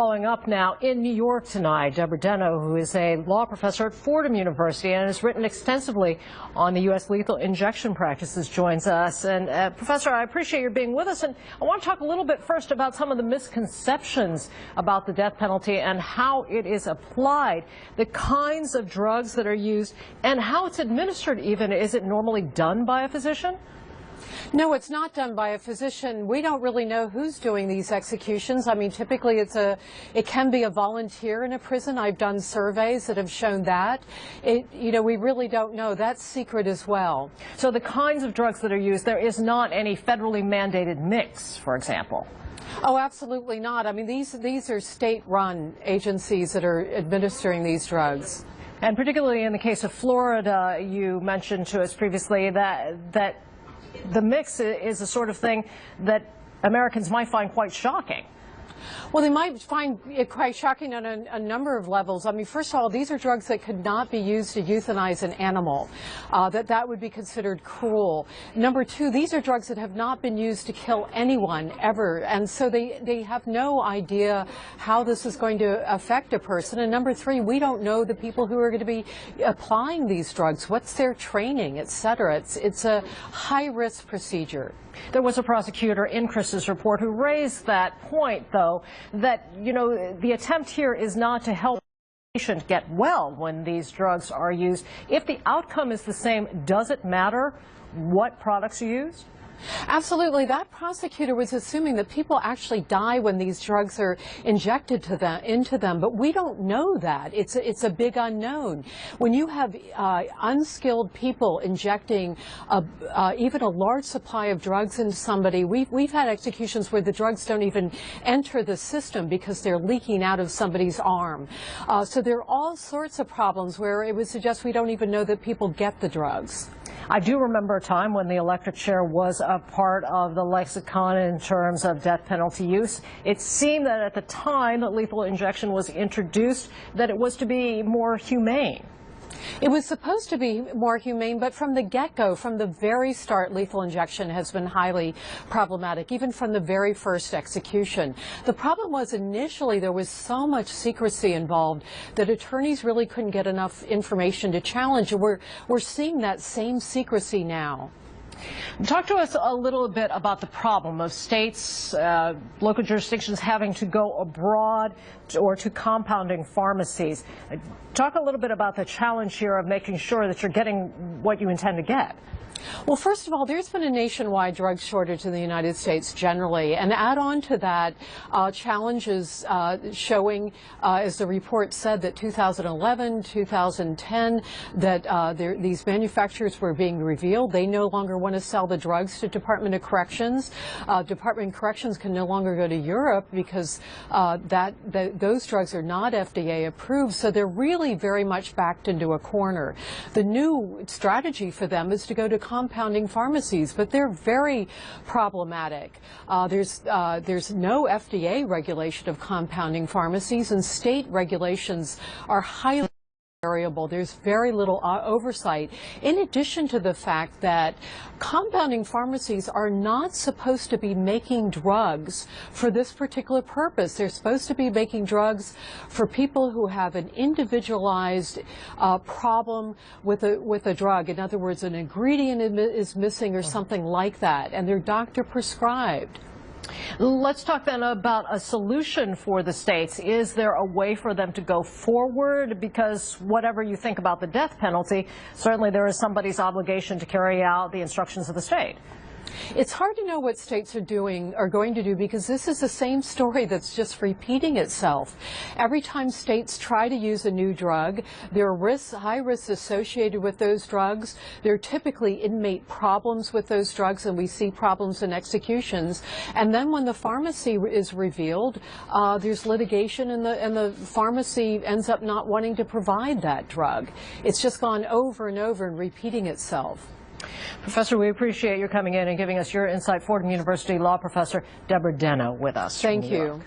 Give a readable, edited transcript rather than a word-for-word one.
following up now in New York tonight. Deborah Denno, who is a law professor at Fordham University and has written extensively on the U.S. lethal injection practices, joins us. And Professor, I appreciate your being with us. And I want to talk a little bit first about some of the misconceptions about the death penalty and how it is applied, the kinds of drugs that are used, and how it's administered even. Is it normally done by a physician? No, it's not done by a physician. We don't really know who's doing these executions. I mean, typically it can be a volunteer in a prison. I've done surveys that have shown that. We really don't know. That's secret as well. So the kinds of drugs that are used, there is not any federally mandated mix, for example? Oh, absolutely not. I mean, these are state-run agencies that are administering these drugs. And particularly in the case of Florida, you mentioned to us previously that the mix is a sort of thing that Americans might find quite shocking. Well, they might find it quite shocking on a number of levels. I mean, first of all, these are drugs that could not be used to euthanize an animal, that would be considered cruel. Number two, these are drugs that have not been used to kill anyone ever, and so they have no idea how this is going to affect a person. And number three, we don't know the people who are going to be applying these drugs, what's their training, etc. It's a high-risk procedure. There was a prosecutor in Chris's report who raised that point, though, that, the attempt here is not to help the patient get well when these drugs are used. If the outcome is the same, does it matter what products are used? Absolutely. That prosecutor was assuming that people actually die when these drugs are injected into them, but we don't know that. It's a big unknown. When you have unskilled people injecting even a large supply of drugs into somebody, we've had executions where the drugs don't even enter the system because they're leaking out of somebody's arm. So there are all sorts of problems where it would suggest we don't even know that people get the drugs. I do remember a time when the electric chair was a part of the lexicon in terms of death penalty use. It seemed that at the time that lethal injection was introduced, that it was to be more humane. It was supposed to be more humane, but from the get-go, from the very start, lethal injection has been highly problematic, even from the very first execution. The problem was initially there was so much secrecy involved that attorneys really couldn't get enough information to challenge, and we're seeing that same secrecy now. Talk to us a little bit about the problem of states, local jurisdictions having to go abroad or to compounding pharmacies. Talk a little bit about the challenge here of making sure that you're getting what you intend to get. Well, first of all, there's been a nationwide drug shortage in the United States generally, and add on to that challenges showing, as the report said, that 2011, 2010, that these manufacturers were being revealed. They no longer want to sell the drugs to Department of Corrections. Department of Corrections can no longer go to Europe because those drugs are not FDA approved, so they're really very much backed into a corner. The new strategy for them is to go to compounding pharmacies, but they're very problematic. There's no FDA regulation of compounding pharmacies, and state regulations are highly variable. There's very little oversight, in addition to the fact that compounding pharmacies are not supposed to be making drugs for this particular purpose. They're supposed to be making drugs for people who have an individualized problem with a drug. In other words, an ingredient is missing or something like that, and they're doctor prescribed. Let's talk then about a solution for the states. Is there a way for them to go forward? Because whatever you think about the death penalty, certainly there is somebody's obligation to carry out the instructions of the state. It's hard to know what states are going to do, because this is the same story that's just repeating itself. Every time states try to use a new drug, there are high risks associated with those drugs. There are typically inmate problems with those drugs, and we see problems in executions. And then when the pharmacy is revealed, there's litigation, and the pharmacy ends up not wanting to provide that drug. It's just gone over and over and repeating itself. Professor, we appreciate your coming in and giving us your insight. Fordham University law professor Deborah Denno with us. Thank you.